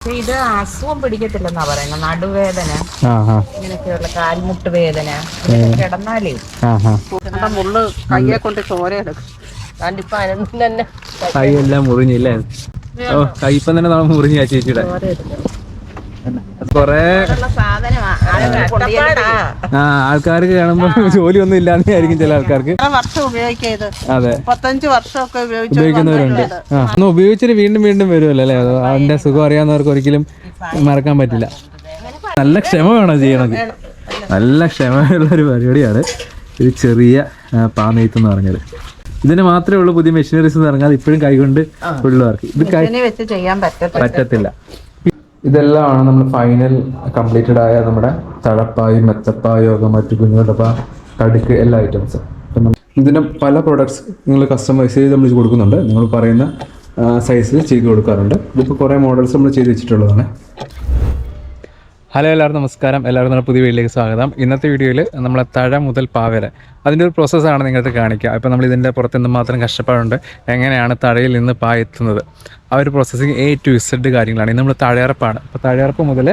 ഇത് അസുഖം പിടിക്കത്തില്ലെന്നാ പറയുന്നത്. നടുവേദന, ഇങ്ങനെയൊക്കെയുള്ള കാൽമുട്ട് വേദന കിടന്നാലേ മുള്ളു കയ്യെ കൊണ്ട് ചോര എടുക്കും. അതിപ്പോ അതിനൊന്നും തന്നെ കൈയെല്ലാം മുറിഞ്ഞില്ലേ? ഓ കൈപ്പം തന്നെ നമ്മൾ മുറിഞ്ഞ ചേച്ചിയുടെ കൊറേ ആൾക്കാർക്ക് കാണുമ്പോ ജോലി ഒന്നും ഇല്ലാതെ ആയിരിക്കും ചില ആൾക്കാർക്ക്. വർഷം ഉപയോഗിക്കരുത്. അതെ, 35 വർഷമൊക്കെ ഉപയോഗിക്കുന്നവരുണ്ട്. ഒന്ന് ഉപയോഗിച്ചിട്ട് വീണ്ടും വീണ്ടും വരുമല്ലോ അല്ലേ? അതിന്റെ സുഖം അറിയാവുന്നവർക്ക് ഒരിക്കലും മറക്കാൻ പറ്റില്ല. നല്ല ക്ഷമ വേണം ചെയ്യണമെങ്കിൽ. നല്ല ക്ഷമയുള്ള ഒരു പരിപാടിയാണ് ഒരു ചെറിയ പാനെയ്ത്ത് എന്ന് പറഞ്ഞത്. ഇതിന് മാത്രമേ ഉള്ളൂ പുതിയ മെഷീനറീസ് എന്ന് പറഞ്ഞാൽ ഇപ്പോഴും കൈകൊണ്ട് ഫുള്ള് വർക്ക് ഇത് ചെയ്യാൻ പറ്റത്തില്ല. ഇതെല്ലാമാണ് നമ്മൾ ഫൈനൽ കംപ്ലീറ്റഡ് ആയ നമ്മുടെ തഴപ്പായി, മെത്തപ്പായോ, മറ്റു കുഞ്ഞുടപ്പ, കടുക്ക്, എല്ലാ ഐറ്റംസും. ഇതിൻ്റെ പല പ്രോഡക്ട്സ് നിങ്ങൾ കസ്റ്റമൈസ് ചെയ്ത് നമ്മൾ കൊടുക്കുന്നുണ്ട്. നിങ്ങൾ പറയുന്ന സൈസിൽ ചെയ്ത് കൊടുക്കാറുണ്ട്. ഇതിപ്പോൾ കുറേ മോഡൽസ് നമ്മൾ ചെയ്ത് വെച്ചിട്ടുള്ളതാണ്. ഹലോ, എല്ലാവർക്കും നമസ്കാരം. എല്ലാവർക്കും നമ്മുടെ പുതിയ വീഡിയോയിലേക്ക് സ്വാഗതം. ഇന്നത്തെ വീഡിയോയിൽ നമ്മളെ തഴ മുതൽ പാ വരെ അതിൻ്റെ ഒരു പ്രോസസ്സാണ് നിങ്ങൾക്ക് കാണിക്കുക. ഇപ്പോൾ നമ്മൾ ഇതിൻ്റെ പുറത്ത് എന്തുമാത്രം കഷ്ടപ്പാടുണ്ട്, എങ്ങനെയാണ് തഴയിൽ നിന്ന് പാ എത്തുന്നത്, ആ ഒരു പ്രോസസ്സിങ് A to Z കാര്യങ്ങളാണ്. നമ്മൾ തഴയറപ്പാണ്. അപ്പോൾ തഴയറപ്പ് മുതൽ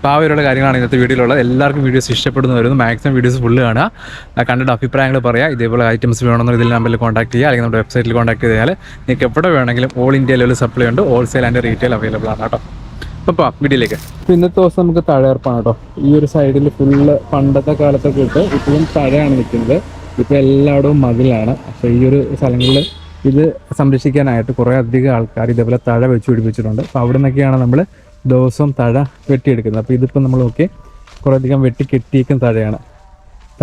പാ വരെയുള്ള കാര്യങ്ങളാണ് ഇന്നത്തെ വീഡിയോയിലുള്ളത്. എല്ലാവർക്കും വീഡിയോസ് ഇഷ്ടപ്പെടുന്നു വരുന്നു. മാക്സിമം വീഡിയോസ് ഫുള്ള് കാണുക, കണ്ടിട്ട് അഭിപ്രായങ്ങൾ പറയുക. ഇതേപോലെ ഐറ്റംസ് വേണമെന്ന് ഇതിൽ നമ്പറിൽ കോൺടാക്ട് ചെയ്യുക, അല്ലെങ്കിൽ നമ്മുടെ വെബ്സൈറ്റിൽ കോൺടാക്ട് ചെയ്താൽ നിങ്ങൾക്ക് എവിടെ വേണമെങ്കിലും ഓൾ ഇന്ത്യ ലെവൽ സപ്ലൈ ഉണ്ട്. ഹോൾസെയിൽ ആൻഡ് റീറ്റെയിൽ അവൈലബിൾ ആണ് കേട്ടോ. അപ്പോൾ വീഡിയോയിലേക്ക്. ഇന്നത്തെ ദിവസം നമുക്ക് തഴയർപ്പാണ് കേട്ടോ. ഈ ഒരു സൈഡിൽ ഫുള്ള് പണ്ടത്തെ കാലത്തൊക്കെ ഇട്ട് ഇപ്പോഴും തഴയാണ് നിൽക്കുന്നത്. ഇപ്പോൾ എല്ലായിടവും മതിലാണ്. അപ്പോൾ ഈ ഒരു സ്ഥലങ്ങളിൽ ഇത് സംരക്ഷിക്കാനായിട്ട് കുറേ അധികം ആൾക്കാർ ഇതേപോലെ തഴ വെച്ച് പിടിപ്പിച്ചിട്ടുണ്ട്. അപ്പോൾ അവിടെ നിന്നൊക്കെയാണ് നമ്മൾ ദിവസവും തഴ വെട്ടിയെടുക്കുന്നത്. അപ്പോൾ ഇതിപ്പോൾ നമ്മൾ നോക്കി കുറേ അധികം വെട്ടി കെട്ടിയേക്കും തഴയാണ്.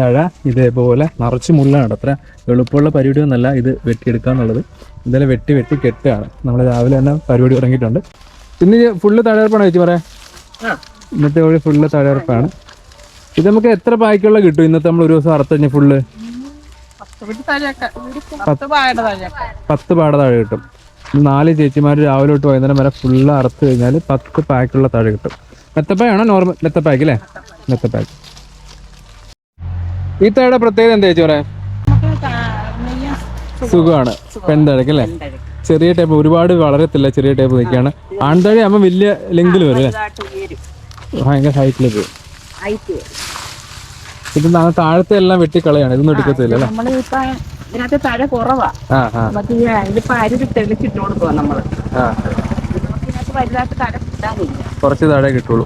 തഴ ഇതേപോലെ നിറച്ച് മുള്ളാണ്. അത്ര എളുപ്പമുള്ള പരിപാടിയൊന്നുമല്ല ഇത് വെട്ടിയെടുക്കുക എന്നുള്ളത്. ഇതെല്ലാം വെട്ടി വെട്ടി കെട്ടുകയാണ്. നമ്മൾ രാവിലെ തന്നെ പരിപാടി തുടങ്ങിയിട്ടുണ്ട്. ഇന്ന് ഫുള്ള് തഴയർപ്പാണ് ചേച്ചി പറയാം. ഇന്നത്തെ വഴി ഫുള്ള് തഴയർപ്പാണ്. ഇത് നമുക്ക് എത്ര പായ്ക്കുള്ള കിട്ടും? ഇന്നത്തെ നമ്മൾ ഒരു ദിവസം അറുത്ത് കഴിഞ്ഞാൽ ഫുള്ള് 10 പാട താഴെ കിട്ടും. 4 ചേച്ചിമാർ രാവിലെ തൊട്ട് വൈകുന്നേരം വരെ ഫുള്ള് അറുത്ത് കഴിഞ്ഞാൽ 10 പായ്ക്കുള്ള താഴെ കിട്ടും. മെത്തപ്പായാണോ നോർമൽ മെത്തപ്പായ്ക്ക് അല്ലേ? മെത്തപ്പായ്ക്ക്. ഈ തഴയുടെ പ്രത്യേകത എന്താ ചേച്ചി പറയാം? സുഖമാണ്. പെൺതഴക്കല്ലേ? ചെറിയ ടൈപ്പ്, ഒരുപാട് വളരത്തില്ല, ചെറിയ ടൈപ്പ് നിൽക്കുകയാണ്. ആൺതഴ ആകുമ്പോൾ വലിയ ലെങ്കിൽ വരും അല്ലേ? ഭയങ്കര ഹൈറ്റിൽ പോകും. ഇത് താഴത്തെ എല്ലാം വെട്ടിക്കളയാണ്. ഇതൊന്നും എടുക്കത്തില്ല അല്ലേ? കുറച്ച് താഴെ കിട്ടുള്ളൂ.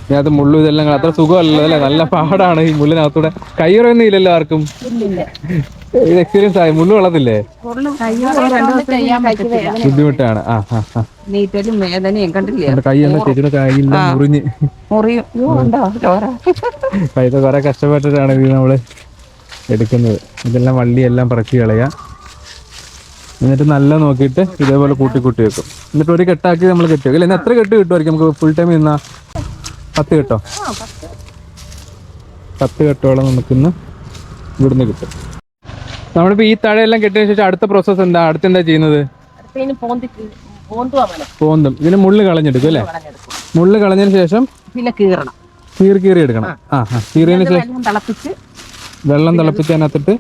ഇതിനകത്ത് മുള്ളു ഇതെല്ലാം അത്ര സുഖമല്ലല്ലോ അല്ലേ? നല്ല പാടാണ് ഈ മുള്ളിനകത്തൂടെ. കയ്യുറയൊന്നും ഇല്ലല്ലോ ആർക്കും. ഇത് എക്സ്പീരിയൻസ് ആയി. മുള്ളു കൊള്ളത്തില്ലേ? ബുദ്ധിമുട്ടാണ്. കൈയെല്ലാം ചേച്ചിയുടെ കയ്യിൽ മുറിഞ്ഞ് പൈസ കുറെ കഷ്ടപ്പെട്ടിട്ടാണ് ഇത് നമ്മള് എടുക്കുന്നത്. ഇതെല്ലാം വള്ളിയെല്ലാം പറിച്ച് കളയുക. എന്നിട്ട് നല്ല നോക്കിയിട്ട് ഇതേപോലെ കൂട്ടി കൂട്ടി വെക്കും. എന്നിട്ട് ഒരു കെട്ടാക്കി നമ്മൾ കെട്ടി വെക്കും. അല്ലെ എത്ര കെട്ട് കിട്ടുമായിരിക്കും നമുക്ക് ഫുൾ ടൈം നിന്നാ? 10 കെട്ടോ? 10 കെട്ടോളം നമുക്കിന്ന് ഇവിടുന്ന് കിട്ടും. നമ്മളിപ്പോ ഈ തഴയെല്ലാം കെട്ടിയതിനു ശേഷം അടുത്ത പ്രോസസ് എന്താ? അടുത്തെന്താ ചെയ്യുന്നത്? പോന്തും. ഇതിന് മുള്ള് കളഞ്ഞെടുക്കും അല്ലേ? മുള്ള് കളഞ്ഞതിന് ശേഷം പിന്നെ കീറി എടുക്കണം. കീറിയതിന് ശേഷം വെള്ളം തിളപ്പിച്ച് അതിനകത്തിട്ട്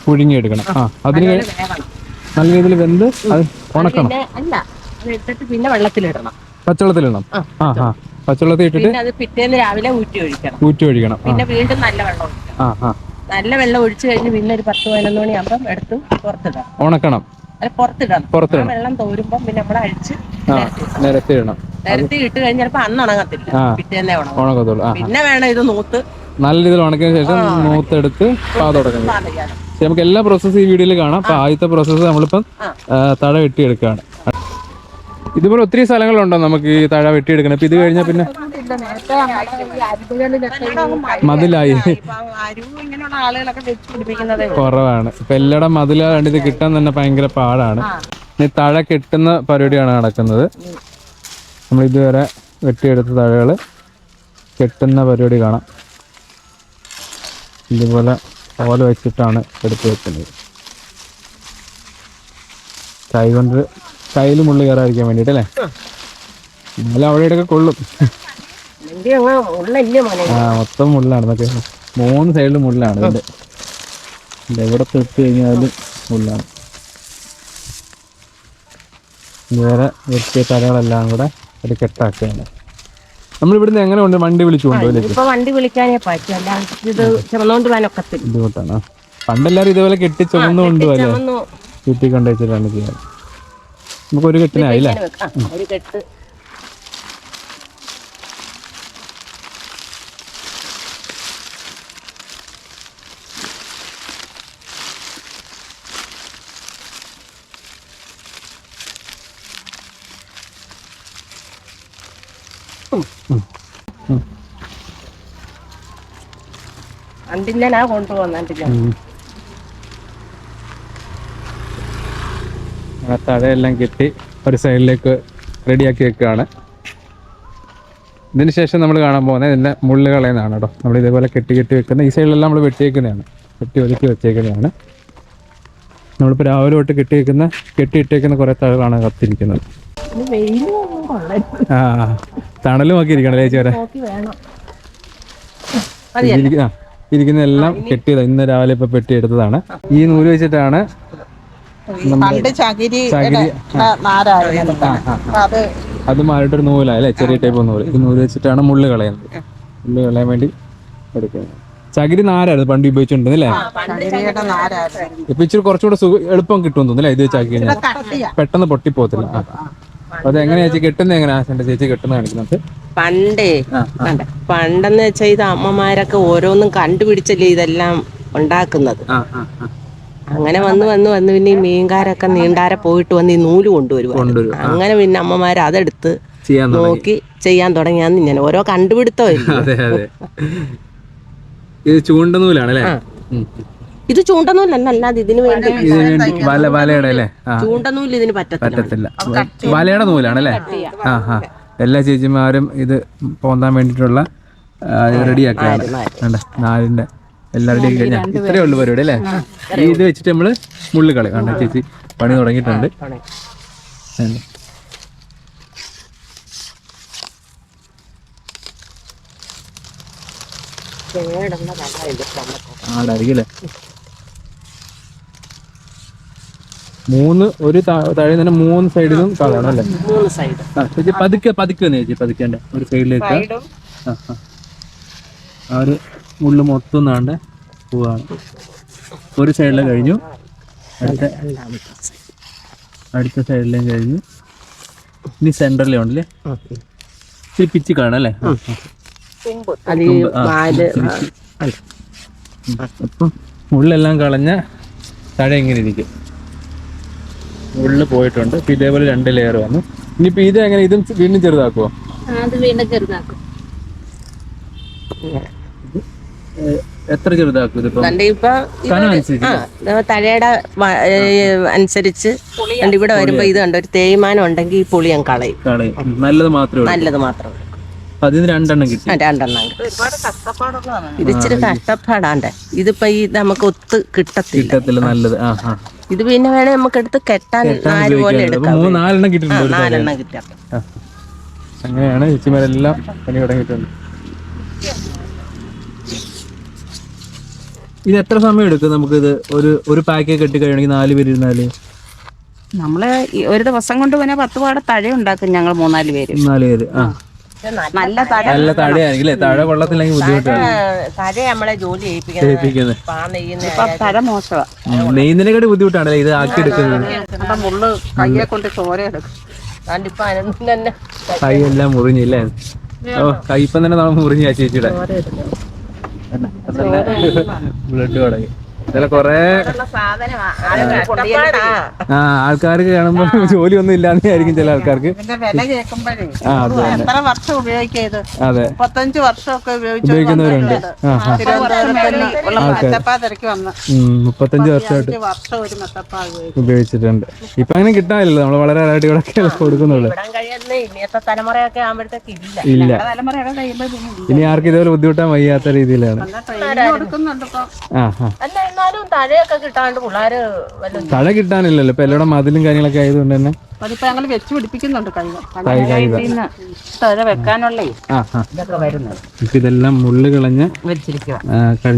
പുഴുങ്ങിയെടുക്കണം. അതിന് നല്ല രീതിയിൽ വെന്ത് അത് ഉണക്കണം. പിന്നെ വെള്ളത്തിലിടണം. പച്ചവെള്ളത്തിലിടണം. പച്ചവെള്ളത്തിൽ ഇട്ടിട്ട് പിറ്റേന്ന് രാവിലെ ഊറ്റി ഒഴിക്കണം. പിന്നെ വീണ്ടും നല്ല വെള്ളം ഒഴിക്കണം. നല്ല വെള്ളം ഒഴിച്ചു കഴിഞ്ഞ് പിന്നെ ഒരു 10-11 മണിയാകുമ്പം എടുത്ത് പുറത്തിടണം. ഉണക്കണം. പുറത്തിടണം. വെള്ളം തോരുമ്പം പിന്നെ നമ്മൾ അഴിച്ച് നിരത്തിയിടണം. നിരത്തി ഇട്ട് കഴിഞ്ഞാൽ ചിലപ്പോ അന്ന് ഉണങ്ങത്തില്ല, പിറ്റേന്നേ ഉണങ്ങത്തുള്ളൂ. പിന്നെ വേണം ഇത് നൂത്ത് നല്ല രീതിയിൽ ഉണക്കിയതിനു ശേഷം നൂത്തെടുത്ത് പാ തുടങ്ങുന്നത്. നമുക്ക് എല്ലാ പ്രോസസ്സും ഈ വീഡിയോയിൽ കാണാം. അപ്പൊ ആദ്യത്തെ പ്രോസസ്സ് നമ്മളിപ്പം തഴ വെട്ടിയെടുക്കുകയാണ്. ഇതുപോലെ ഒത്തിരി സ്ഥലങ്ങളുണ്ടോ നമുക്ക് ഈ തഴ വെട്ടിയെടുക്കണം? ഇപ്പൊ ഇത് കഴിഞ്ഞാൽ പിന്നെ മതിലായി കുറവാണ്. ഇപ്പൊ എല്ലായിടം മതില ഇത് കിട്ടാൻ തന്നെ ഭയങ്കര പാടാണ്. ഈ തഴ കെട്ടുന്ന പരിപാടിയാണ് നടക്കുന്നത്. നമ്മൾ ഇതുവരെ വെട്ടിയെടുത്ത തഴകള് കെട്ടുന്ന പരിപാടി കാണാം. ഇതുപോലെ ഓല വെച്ചിട്ടാണ് എടുത്ത് വെക്കുന്നത്. കയ്യിൽ മുള്ളു കയറാതിരിക്കാൻ വേണ്ടിട്ട് അല്ലേ? എന്നാലും അവിടെ ഇടയ്ക്ക് കൊള്ളും. മൊത്തം മുള്ളാണ്. ഇതൊക്കെ 3 സൈഡിലും മുള്ളാണ്. എവിടെ തൊട്ട് കഴിഞ്ഞാലും മുള്ളാണ്. വേറെ വെട്ടിയ തലകളെല്ലാം കൂടെ ഒരു കെട്ടാക്കുകയാണ്. നമ്മളിവിടുന്ന് എങ്ങനെ കൊണ്ട് വണ്ടി വിളിച്ചു കൊണ്ടുപോയി? ഇപ്പൊ വണ്ടി വിളിക്കാനേ പറ്റും, അല്ലാതെ ഇത് ചുമന്നുകൊണ്ട് പോകാനൊക്കത്തില്ല. ബുദ്ധിമുട്ടാണ്. പണ്ടെല്ലാവരും ഇതുപോലെ കെട്ടി ചുമന്നു കൊണ്ടുപോകല്ലേ, കെട്ടി കൊണ്ടുവച്ചിട്ടാണ് ചെയ്യാറ്. നമുക്ക് ഒരു കെട്ടിനായില്ലേ? ഒരു കെട്ട്. അണ്ടില്ലാ കൊണ്ടുപോകുന്ന തഴയെല്ലാം കെട്ടി ഒരു സൈഡിലേക്ക് റെഡിയാക്കി വെക്കുകയാണ്. ഇതിന് ശേഷം നമ്മൾ കാണാൻ പോകുന്നത് ഇതിൻ്റെ മുള്ള് കളയുന്നതാണ് കേട്ടോ. നമ്മൾ ഇതേപോലെ കെട്ടി വെക്കുന്ന ഈ സൈഡിലെല്ലാം നമ്മൾ വെട്ടിയേക്കുന്നതാണ്, വെട്ടി ഒതുക്കി വെച്ചേക്കുന്നതാണ്. നമ്മളിപ്പോൾ രാവിലെ തൊട്ട് കെട്ടിയിട്ടേക്കുന്ന കുറേ തഴകളാണ് കത്തിരിക്കുന്നത്. ആ, തണല് നോക്കിയിരിക്കണം ചേച്ചി വരെ. ഇരിക്കുന്നതെല്ലാം കെട്ടിയതാ, ഇന്ന് രാവിലെ ഇപ്പൊ പെട്ടിയെടുത്തതാണ്. ഈ നൂല് വെച്ചിട്ടാണ് അത് മാറിയിട്ടൊരു നൂലല്ലേ, ചെറിയ ടൈപ്പ് നൂല്. ഈ നൂല് വെച്ചിട്ടാണ് മുള്ള് കളയുന്നത്. മുള്ള് കളയാൻ വേണ്ടി എടുക്കുന്നത്. ചകിരി നാരായിരുന്നു പണ്ട് ഉപയോഗിച്ചിട്ടുണ്ടല്ലേ? ഇപ്പൊ ഇച്ചിരി കുറച്ചുകൂടെ എളുപ്പം കിട്ടുമെന്ന് തോന്നുന്നില്ല ഇത് വെച്ചാക്കി കഴിഞ്ഞാൽ, പെട്ടെന്ന് പൊട്ടിപ്പോത്തില്ല. അത് എങ്ങനെയാ ചേച്ചി കെട്ടുന്നത്? എങ്ങനെയാ ചേച്ചി കെട്ടുന്നത് കാണിക്കുന്നത്? പണ്ടെന്ന് വെച്ചാൽ ഇത് അമ്മമാരൊക്കെ ഓരോന്നും കണ്ടുപിടിച്ചല്ലേ ഇതെല്ലാം ഉണ്ടാക്കുന്നത്. അങ്ങനെ വന്ന് പിന്നെ ഈ മീൻകാരൊക്കെ നീണ്ടാരെ പോയിട്ട് വന്ന് ഈ നൂല് കൊണ്ടുവരും. അങ്ങനെ പിന്നെ അമ്മമാര് അതെടുത്ത് നോക്കി ചെയ്യാൻ തുടങ്ങിയാന്ന് ഇങ്ങനെ ഓരോ കണ്ടുപിടുത്തമില്ല. ഇത് ചൂണ്ടനൂലാണല്ലേ? ഇത് ചൂണ്ടനൂലല്ല, അല്ലാതെ ഇതിന് വേണ്ടി ചൂണ്ടനൂല് ഇതിന് പറ്റത്തില്ല. വലയുടെ നൂലാണല്ലേ? എല്ലാ ചേച്ചിമാരും ഇത് പോന്താൻ വേണ്ടിയിട്ടുള്ള റെഡിയാക്കാണ്. നാലിന്റെ എല്ലാം റെഡി കഴിഞ്ഞാൽ ഇത്രയേ ഉള്ളു പരിപാടി അല്ലേ? ഇത് വെച്ചിട്ട് നമ്മള് മുള്ളു കളി കണ്ട ചേച്ചി പണി തുടങ്ങിയിട്ടുണ്ട്. ആടായിരിക്കും. ഒരു താഴെ തന്നെ 3 സൈഡിലും കളയണം അല്ലേ? ചേച്ചി പതുക്കെ ചേച്ചി പതുക്കേണ്ട ഒരു സൈഡിലേക്ക്. ആ ഒരു മുള്ളു മൊത്തം നാണ്ട് പോവാണ്. ഒരു സൈഡിലെ കഴിഞ്ഞു, അടുത്ത സൈഡിലേം കഴിഞ്ഞു. ഇനി സെന്ററിലേ ഉണ്ടല്ലേ? ഇച്ചിരി പിച്ചി കാണാം അല്ലേ? അപ്പം മുള്ളെല്ലാം കളഞ്ഞ തഴ ഇങ്ങനെ ഇരിക്കും. ഉള്ളു പോയിട്ടുണ്ട്. ഇതേപോലെ 2 ലെയർ വന്നു. ഇനിയിപ്പോ ഇത് എങ്ങനെ ഇതും വീണ്ടും ചെറുതാക്കുവോ? എത്ര ചെറുതാക്കും ഇതിപ്പോ? തലയുടെ അനുസരിച്ച് ഇവിടെ വരുമ്പോ ഇത് കണ്ടോ ഒരു തേയ്മാനം ഉണ്ടെങ്കിൽ ഈ പുളി ഞാൻ കളയും. നല്ലത് മാത്രമേ അതിന് 2 എണ്ണം കിട്ടി. 2 എണ്ണം. ഇത് ഇച്ചിരി കഷ്ടപ്പാടാണ്ട്. ഇതിപ്പോ ഈ നമുക്ക് ഒത്ത് കിട്ടത്തില്ല. നല്ലത്. ഇത് പിന്നെ വേണേ നമുക്ക് എടുത്ത് കെട്ടാൻ 4 പോലെ എടുക്കാം. 4 എണ്ണം കിട്ടിയിട്ടുണ്ട്. 4 എണ്ണം കിട്ടാം. അങ്ങനെയാണ് ചേച്ചിമാരെല്ലാം പണി തുടങ്ങിയിട്ടുണ്ട്. ഇത് എത്ര സമയം എടുക്കും നമുക്കിത് ഒരു പാക്കേജ് കെട്ടി കഴിയണമെങ്കിൽ 4 പേര് ഇരുന്നാല്? നമ്മള് ഒരു ദിവസം കൊണ്ട് പിന്നെ 10 പാട തഴ ഉണ്ടാക്കും ഞങ്ങൾ 3-4 പേര്. 4 പേര്. നല്ല തഴയായിരിക്കും. തഴ കൊള്ളത്തില്ലെങ്കിൽ ബുദ്ധിമുട്ടാണ്. തഴ നമ്മളെ ജോലി ചെയ്യിപ്പിക്കുന്നത്. തഴ മോശമാണ്. നെയ്യുന്നതിനെക്കാട്ടി ബുദ്ധിമുട്ടാണല്ലേ ഇത് ആക്കി എടുക്കുന്നത്? മുള്ളു കയ്യെ കൊണ്ട് ചോര എടുക്കും. കൈയെല്ലാം മുറിഞ്ഞില്ലേ? കൈപ്പം തന്നെ നമ്മൾ മുറിഞ്ഞ ചേച്ചിയുടെ ബ്ലഡ് തുടങ്ങി. കൊറേ ആൾക്കാർക്ക് കാണുമ്പോ ജോലി ഒന്നും ഇല്ലാന്ന് ആയിരിക്കും ചില ആൾക്കാർക്ക്. എത്ര വർഷം ഉപയോഗിക്കത്? അതെ, 35 വർഷമൊക്കെ ഉപയോഗിക്കുന്നവരുണ്ട്. 35 വർഷമായിട്ട് ഉപയോഗിച്ചിട്ടുണ്ട്. ഇപ്പൊ അങ്ങനെ കിട്ടാനില്ലല്ലോ, നമ്മള് വളരെ അടിപൊളിയൊക്കെ കൊടുക്കുന്നുള്ളു. ഇല്ല, ഇനി ആർക്കും ഇതുപോലെ ബുദ്ധിമുട്ടാൻ വയ്യാത്ത രീതിയിലാണ്. തഴ കിട്ടാനില്ലല്ലോ ഇപ്പൊ എല്ലാവരും മതിലും കാര്യങ്ങളൊക്കെ ആയതുകൊണ്ട് തന്നെ വെച്ച് പിടിപ്പിക്കുന്നുണ്ട്. ഇതെല്ലാം മുള്ളു കഴിഞ്ഞ്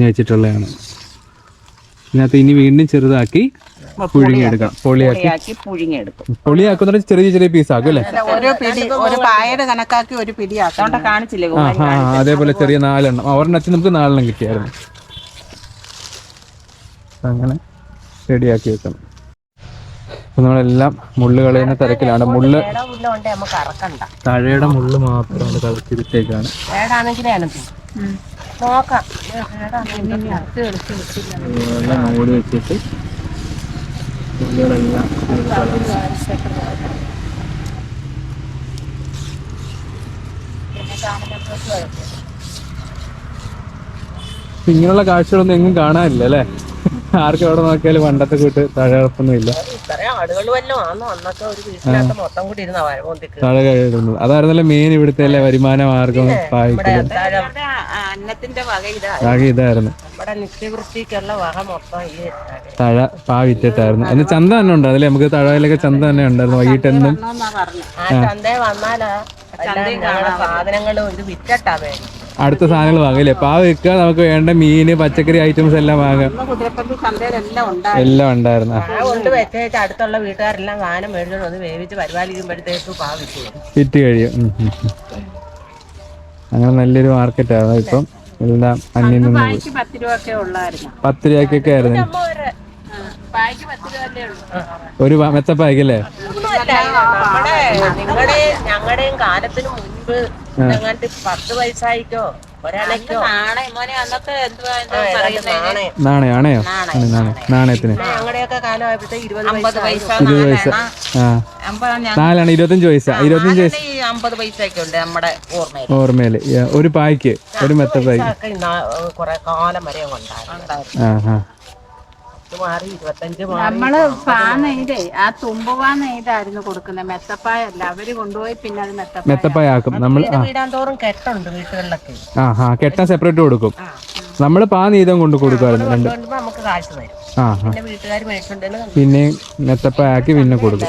വെച്ചിട്ടുള്ളതാണ്. ഇതിനകത്ത് ഇനി വീണ്ടും ചെറുതാക്കി പുഴുങ്ങിയെടുക്കണം. പൊളിയാക്കി പുഴുങ്ങിയെടുക്കും. പൊളിയാക്കുന്ന ചെറിയ ചെറിയ പീസാക്കും അല്ലേ? ഒരു പിടി, ഒരു പായയുടെ കണക്കാക്കി ഒരു പിടി ആക്കാം. കാണിച്ചില്ലേ? അതേപോലെ ചെറിയ 4 എണ്ണം. ഒരെണ്ണത്തിന് നമുക്ക് 4 എണ്ണം കിട്ടിയായിരുന്നു. അങ്ങനെ റെഡിയാക്കി വെക്കണം. നമ്മളെല്ലാം മുള്ള് കളയുന്ന തിരക്കിലാണ്. മുള്ള് തഴയുടെ മുള്ള് മാത്രമാണ് കളത്തിരിച്ചേക്കാണ്. മൂടി വെച്ചിട്ട് മുള്ളുകളെല്ലാം ഇങ്ങനെയുള്ള കാഴ്ചകളൊന്നും എങ്ങും കാണാനില്ല അല്ലേ? ആർക്കും എവിടെ നോക്കിയാലും പണ്ടത്തെ കൂട്ട് തഴയൊന്നും ഇല്ല. തഴ കഴിയുന്നത് അതായിരുന്നല്ലോ മെയിൻ ഇവിടുത്തെ അല്ലേ വരുമാന മാർഗം. വക ഇതായിരുന്നു. തഴ പാവിറ്റിട്ടായിരുന്നു. അന്ന് ചന്ത തന്നെ ഉണ്ട് അതില്. നമുക്ക് തഴയിലൊക്കെ ചന്ത തന്നെ ഉണ്ടായിരുന്നു. വൈകിട്ട് എന്നും അടുത്ത സാധനങ്ങൾ വാങ്ങല്ലേ. പാവ് വെക്കുക, നമുക്ക് വേണ്ട മീന് പച്ചക്കറി ഐറ്റംസ് എല്ലാം വാങ്ങാം. എല്ലാം ഉണ്ടായിരുന്നു. അടുത്തുള്ള വീട്ടുകാരെല്ലാം സാധനം മേടിച്ചോണ്ട് വന്ന് വേവിച്ച് പരിപാലിക്കുമ്പോഴത്തേക്ക് പാവ് വിറ്റ് കഴിയും. അങ്ങനെ നല്ലൊരു മാർക്കറ്റായിരുന്നു. ഇപ്പം എല്ലാം അന്യം നിന്ന് 10 രൂപയ്ക്കൊക്കെ ആയിരുന്നു ഒരു മെത്തപ്പായ്ക്കല്ലേ? ഞങ്ങളുടെയും കാലത്തിന് മുൻപ് 10 പൈസയ്ക്കോ നാണയോ? നാണയത്തിന് ഞങ്ങളുടെയൊക്കെ കാലമായപ്പോഴത്തെ 20 പൈസ 25 പൈസ 50 പൈസയൊക്കെ ഉണ്ട് നമ്മുടെ ഓർമ്മയില്. ഒരു പായ്ക്ക് ഒരു മെത്തപ്പായ്ക്ക് കുറെ കാലം വരെ ഉണ്ടായിരുന്നു. നമ്മള് പാനെയ്തേ ആ തുമ്പുപാന നെയ്തായിരുന്നു കൊടുക്കുന്നത്. മെത്തപ്പായല്ല, അവര് കൊണ്ടുപോയി പിന്നെ അത് മെത്തപ്പായ ആക്കും. നമ്മൾ വീടാന്തോറും കെട്ടുണ്ട് വീട്ടുകളിലൊക്കെ. കെട്ടാൻ സെപ്പറേറ്റ് കൊടുക്കും. നമ്മള് പാ നെയ്തം കൊണ്ട് കൊടുക്കുമായിരുന്നു. നമുക്ക് കാശ് തരും. പിന്നെ വീട്ടുകാർ മേടിച്ചിട്ടുണ്ടെങ്കിൽ പിന്നെ മെത്തപ്പായാക്കി പിന്നെ കൊടുക്കും.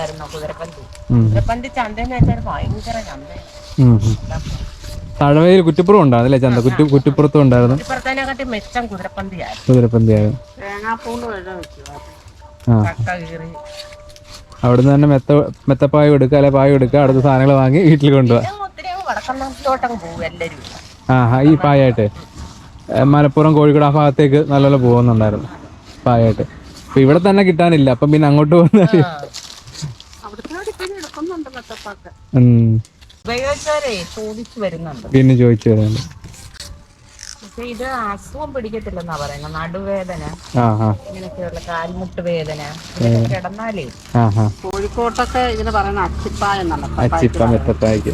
കുതിരപ്പന്തി ചന്തയെന്ന് വെച്ചാൽ ഭയങ്കര ചന്തയാണ്. തഴവയിൽ കുറ്റിപ്പുറം ഉണ്ടായിരുന്നല്ലേ ചന്ത? കുറ്റിപ്പുറത്തും ഉണ്ടായിരുന്നു. കുതിരപ്പന്തിയായിരുന്നു. അവിടുന്ന് തന്നെ മെത്തപ്പായ എടുക്കുക, അല്ലെ പായ എടുക്കുക, അടുത്ത സാധനങ്ങൾ വാങ്ങി വീട്ടിൽ കൊണ്ടുപോവാ. ഈ പായായിട്ട് മലപ്പുറം കോഴിക്കോട് ആ ഭാഗത്തേക്ക് നല്ലപോലെ പോകുന്നുണ്ടായിരുന്നു പായായിട്ട്. അപ്പൊ ഇവിടെ തന്നെ കിട്ടാനില്ല. അപ്പം പിന്നെ അങ്ങോട്ട് പോകുന്ന പിന്നെ ചോദിച്ചു വരുന്നുണ്ട്. ഇത് അസുഖം പിടിക്കത്തില്ലെന്നാ പറയുന്നത്. നടുവേദന, ഇങ്ങനെയൊക്കെയുള്ള കാൽമുട്ട് വേദന കിടന്നാലേ കോഴിക്കോട്ടൊക്കെ ഇതിന് പറയുന്ന അച്ചിപ്പ മെത്തപ്പായ്ക്ക്.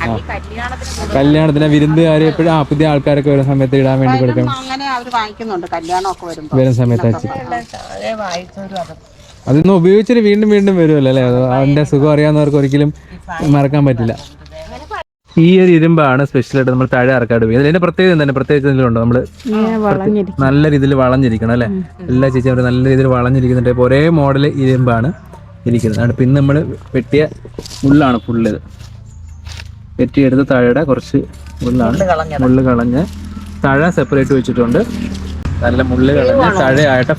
കല്യാണത്തിന് വിരുന്നുകാര് എപ്പോഴും പുതിയ ആൾക്കാരൊക്കെ വരുന്ന സമയത്ത് ഇടാൻ വേണ്ടി കൊടുക്കണം. അങ്ങനെ അവര് വാങ്ങിക്കുന്നുണ്ട് കല്യാണമൊക്കെ വരുന്ന സമയത്ത് അച്ചിപ്പ. അതൊന്നും ഉപയോഗിച്ചിട്ട് വീണ്ടും വീണ്ടും വരുമല്ലോ അല്ലേ? അതിന്റെ സുഖം അറിയാവുന്നവർക്ക് ഒരിക്കലും മറക്കാൻ പറ്റില്ല. ഈ ഒരു ഇരുമ്പാണ് സ്പെഷ്യലായിട്ട് നമ്മൾ താഴെ ഇറക്കാട് ഉപയോഗിക്കുന്നത്. അതിന്റെ പ്രത്യേകത തന്നെ പ്രത്യേകിച്ച് എന്തെങ്കിലും നമ്മൾ നല്ല രീതിയിൽ വളഞ്ഞിരിക്കണം അല്ലെ? എല്ലാ ചേച്ചിയും നല്ല രീതിയിൽ വളഞ്ഞിരിക്കുന്നുണ്ട്. ഇപ്പോൾ ഒരേ മോഡൽ ഇരുമ്പാണ് ഇരിക്കുന്നത്. പിന്നെ നമ്മൾ വെട്ടിയ മുള്ളാണ് ഫുള്ള്. ഇത് വെട്ടിയെടുത്ത് താഴെ കുറച്ച് മുള്ള് കളഞ്ഞ് തഴ സെപ്പറേറ്റ് വെച്ചിട്ടുണ്ട്. നല്ല മുള്ള് കളഞ്ഞ് തഴയായിട്ട്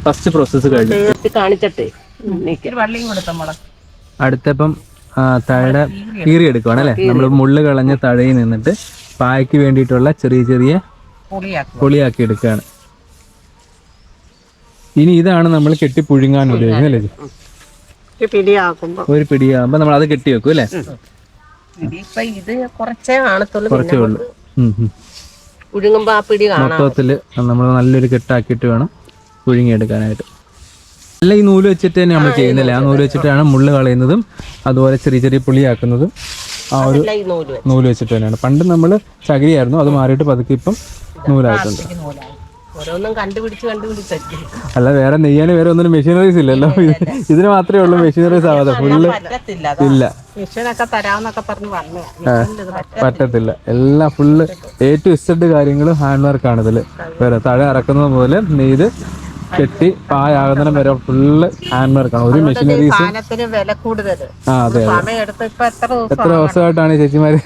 ഫസ്റ്റ് പ്രോസസ്സ് കഴിഞ്ഞു. അടുത്തപ്പം തഴയുടെ കീറി എടുക്കുവാണ് അല്ലെ? നമ്മൾ മുള്ള് കളഞ്ഞ തഴയിൽ നിന്നിട്ട് പായ്ക്ക് വേണ്ടിയിട്ടുള്ള ചെറിയ ചെറിയ പൊളിയാക്കി എടുക്കുകയാണ്. ഇനി ഇതാണ് നമ്മൾ കെട്ടി പുഴുങ്ങാൻ ഉപയോഗിക്കുന്നത് അല്ലേ? ഒരു പിടിയാകുമ്പോ നമ്മൾ അത് കെട്ടി വെക്കും അല്ലേ? കുറച്ചേ ഉള്ളൂ. മൊത്തത്തില് നമ്മൾ നല്ലൊരു കെട്ടാക്കിയിട്ട് വേണം പുഴുങ്ങിയെടുക്കാനായിട്ട്. അല്ല, ഈ നൂല് വെച്ചിട്ട് തന്നെ നമ്മൾ ചെയ്യുന്നില്ല. ആ നൂല് വെച്ചിട്ടാണ് മുള്ള് കളയുന്നതും അതുപോലെ ചെറിയ ചെറിയ പുളിയാക്കുന്നതും. ആ ഒരു നൂല് വെച്ചിട്ട് തന്നെയാണ്. പണ്ട് നമ്മൾ ചകിരിയായിരുന്നു, അത് മാറിയിട്ട് പതുക്കെ ഇപ്പം നൂലായിട്ടുണ്ട്. അല്ല, വേറെ നെയ്യാന് വേറെ ഒന്നും മെഷീനറീസ് ഇല്ലല്ലോ. ഇതിന് മാത്രമേ ഉള്ളൂ മെഷീനറീസ് ആവാതെ. ഫുള്ള് ഇല്ല, പറ്റത്തില്ല. എല്ലാം ഫുള്ള് A to Z കാര്യങ്ങളും ഹാൻഡ് വർക്കാണ് ഇതില്. വേറെ തഴ ഇറക്കുന്നത് മുതൽ നെയ്ത് കെട്ടി പായാകുന്ന വരെ ഫുള്ള് ഹാൻഡ് വർക്കാണ്. ഒരു മെഷീനറീസ്. അതെ, എത്ര ദിവസമായിട്ടാണ് ചേച്ചിമാര്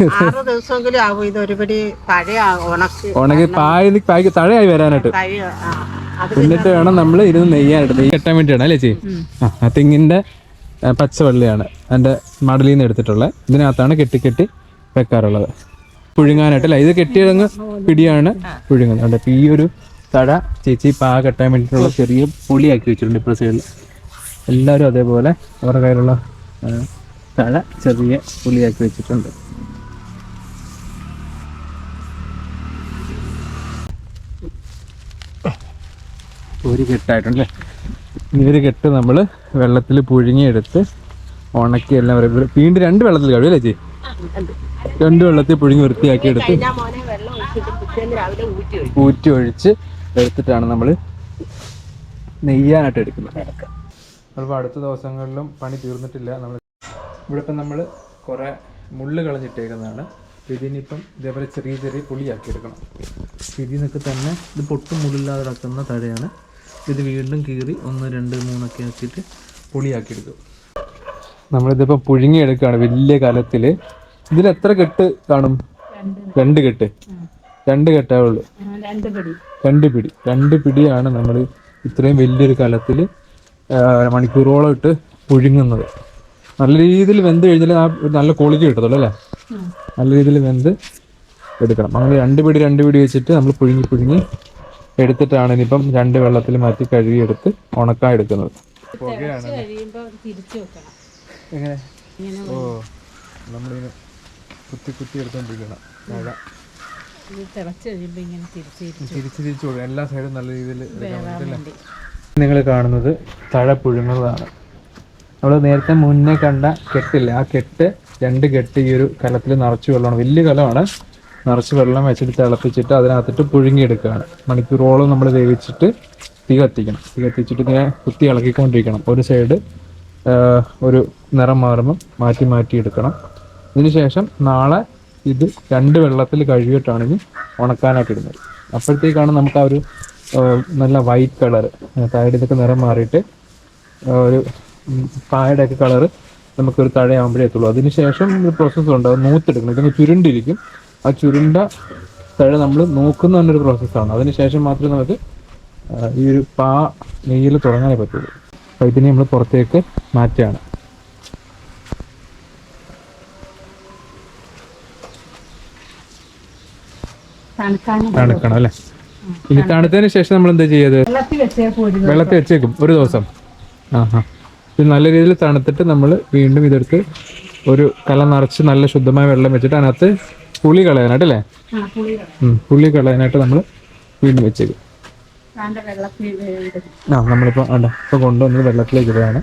ഉണക്കി പായ്ക്ക് തഴയായി വരാനായിട്ട് എന്നിട്ട് വേണം നമ്മൾ ഇരുന്ന് നെയ്യാനായിട്ട് നെയ്യ് കെട്ടാൻ വേണ്ടിയാണ് അല്ലേ ചേച്ചി? ആ തെങ്ങിന്റെ പച്ചവെള്ളിയാണ് അതിന്റെ മടലിൽ നിന്ന് എടുത്തിട്ടുള്ളത്. ഇതിനകത്താണ് കെട്ടി കെട്ടി വെക്കാറുള്ളത് പുഴുങ്ങാനായിട്ട് അല്ലേ? ഇത് കെട്ടിയതങ്ങ് പിടിയാണ് പുഴുങ്ങുന്നത്. അപ്പൊ ഈ ഒരു തഴ ചേച്ചി പാ കെട്ടാൻ വേണ്ടിയിട്ടുള്ള ചെറിയ പുളിയാക്കി വെച്ചിട്ടുണ്ട് ഇപ്പുറ സൈഡിൽ. എല്ലാവരും അതേപോലെ അവരുടെ കയ്യിലുള്ള തഴ ചെറിയ പുളിയാക്കി വെച്ചിട്ടുണ്ട്. ഒരു കെട്ടായിട്ടുണ്ടല്ലേ? ഈ ഒരു കെട്ട് നമ്മൾ വെള്ളത്തിൽ പുഴുങ്ങിയെടുത്ത് ഉണക്കി എല്ലാം വീണ്ടും 2 വെള്ളത്തിൽ കഴിയും അല്ലേ ചേച്ചി? 2 വെള്ളത്തിൽ പുഴുങ്ങി വൃത്തിയാക്കി എടുത്ത് ഊറ്റി ഒഴിച്ച് എടുത്തിട്ടാണ് നമ്മൾ നെയ്യാനായിട്ട് എടുക്കുന്നത്. അപ്പോൾ അടുത്ത ദിവസങ്ങളിലും പണി തീർന്നിട്ടില്ല. നമ്മൾ ഇവിടെ ഇപ്പം നമ്മൾ കുറേ മുള്ള് കളഞ്ഞിട്ടേക്കുന്നതാണ്. ഇതിനിപ്പം ഇതേപോലെ ചെറിയ ചെറിയ പുളിയാക്കി എടുക്കണം. ഇതിൽ നിന്നൊക്കെ തന്നെ ഇത് പൊട്ടും മുള്ളില്ലാതെ കിടക്കുന്ന തഴയാണ്. ഇത് വീണ്ടും കീറി 1, 2, 3 ഒക്കെ ആക്കിയിട്ട് പുളിയാക്കി എടുക്കും. നമ്മളിതിപ്പോൾ പുഴുങ്ങിയെടുക്കുകയാണ് വലിയ കലത്തിൽ. ഇതിൽ എത്ര കെട്ട് കാണും? 2 കെട്ട്. 2 കെട്ടേ ഉള്ളൂ. 2 പിടി. 2 പിടിയാണ് നമ്മൾ ഇത്രയും വലിയൊരു കലത്തിൽ മണിക്കൂറോളം ഇട്ട് പുഴുങ്ങുന്നത്. നല്ല രീതിയിൽ വെന്ത് കഴിഞ്ഞാൽ നല്ല ക്വാളിറ്റി കിട്ടത്തുള്ളൂ അല്ലേ? നല്ല രീതിയിൽ വെന്ത് എടുക്കണം. അങ്ങനെ 2 പിടി വെച്ചിട്ട് നമ്മൾ പുഴുങ്ങി എടുത്തിട്ടാണ് ഇനിയിപ്പം 2 വെള്ളത്തിൽ മാറ്റി കഴുകിയെടുത്ത് ഉണക്കാൻ എടുക്കുന്നത്. എങ്ങനെ? ഓ, നമ്മളിങ്ങനെ കുത്തി എടുത്തോണ്ടിരിക്കണം. തിരിച്ചു കൊടുക്കണം. എല്ലാ സൈഡും നല്ല രീതിയിൽ നിങ്ങൾ കാണുന്നത് തഴ പുഴുങ്ങുന്നതാണ്. നമ്മൾ നേരത്തെ മുന്നേ കണ്ട കെട്ടില്ല, ആ കെട്ട് 2 കെട്ട് ഈ ഒരു കലത്തിൽ നിറച്ച് വെള്ളമാണ്. വലിയ കലമാണ്. നിറച്ച് വെള്ളം വെച്ചിട്ട് തിളപ്പിച്ചിട്ട് അതിനകത്തിട്ട് പുഴുങ്ങിയെടുക്കുകയാണ്. മണിക്കൂറോളം നമ്മൾ വേവിച്ചിട്ട് തീ കത്തിക്കണം. തീ കത്തിച്ചിട്ട് ഇങ്ങനെ കുത്തി ഇളക്കിക്കൊണ്ടിരിക്കണം. ഒരു സൈഡ് ഒരു നിറം മാറുമ്പം മാറ്റി എടുക്കണം. ഇതിന് ശേഷം നാളെ ഇത് 2 വെള്ളത്തിൽ കഴുകിയിട്ടാണ് ഇനി ഉണക്കാനായിട്ട് ഇടുന്നത്. അപ്പോഴത്തേക്കാണ് നമുക്ക് ആ ഒരു നല്ല വൈറ്റ് കളർ താഴെ ഇതൊക്കെ നിറം മാറിയിട്ട് ഒരു പായയുടെയൊക്കെ കളറ് നമുക്കൊരു തഴയാകുമ്പോഴേ എത്തുള്ളൂ. അതിന് ശേഷം ഒരു പ്രോസസ്സുണ്ട്. അത് നൂത്തെടുക്കണം. ഇതൊന്ന് ചുരുണ്ടിരിക്കും. ആ ചുരുണ്ട തഴ നമ്മൾ നോക്കുന്ന തന്നൊരു പ്രോസസ്സാണ്. അതിന് ശേഷം മാത്രമേ നമുക്ക് ഈ ഒരു നെയ്യിൽ തുടങ്ങാനേ പറ്റുള്ളൂ. അപ്പോൾ ഇതിനെ നമ്മൾ പുറത്തേക്ക് മാറ്റുകയാണ്. തണുക്കണം അല്ലേ? ഇനി തണുത്തതിന് ശേഷം നമ്മൾ എന്താ ചെയ്യത്? വെള്ളത്തിൽ വെച്ചേക്കും ഒരു ദിവസം. ഇത് നല്ല രീതിയിൽ തണുത്തിട്ട് നമ്മൾ വീണ്ടും ഇതെടുത്ത് ഒരു കല നിറച്ച് നല്ല ശുദ്ധമായ വെള്ളം വെച്ചിട്ട് അതിനകത്ത് പുളി കളയാനായിട്ട് അല്ലേ? പുളി കളയാനായിട്ട് നമ്മൾ വീണ്ടും വെച്ചേക്കും. നമ്മളിപ്പോൾ ഇപ്പൊ കൊണ്ടുവന്നത് വെള്ളത്തിലേക്ക് ഇടുകയാണ്.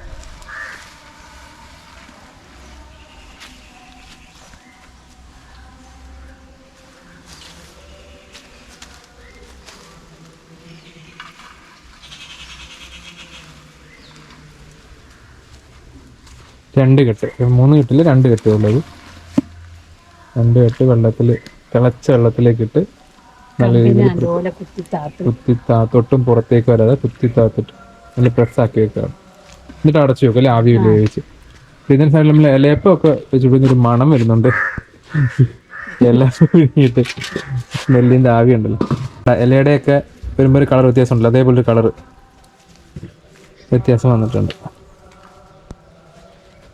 രണ്ട് കെട്ട്, 3 കെട്ടിൽ 2 കെട്ടേ ഉള്ളത്. 2 കെട്ട് വെള്ളത്തിൽ തിളച്ച വെള്ളത്തിലേക്കിട്ട് നല്ല രീതിയിൽ തൊട്ടും പുറത്തേക്ക് വരാതെ കുത്തിത്താത്തിട്ട് നല്ല പ്രസ്സാക്കി വെക്കുകയാണ്. എന്നിട്ട് അടച്ചു വെക്കും അല്ലെ? ആവി വേവിച്ച്. ഇതിന് സൈഡിൽ നമ്മൾ ഇലയപ്പമൊക്കെ വെച്ചിട്ടൊരു മണം വരുന്നുണ്ട്. ഇല പിഴിഞ്ഞിട്ട് നെല്ലിൻ്റെ ആവി ഉണ്ടല്ലോ. ഇലയുടെയൊക്കെ വരുമ്പോൾ ഒരു കളർ വ്യത്യാസം ഉണ്ടല്ലോ, അതേപോലൊരു കളർ വ്യത്യാസം വന്നിട്ടുണ്ട്.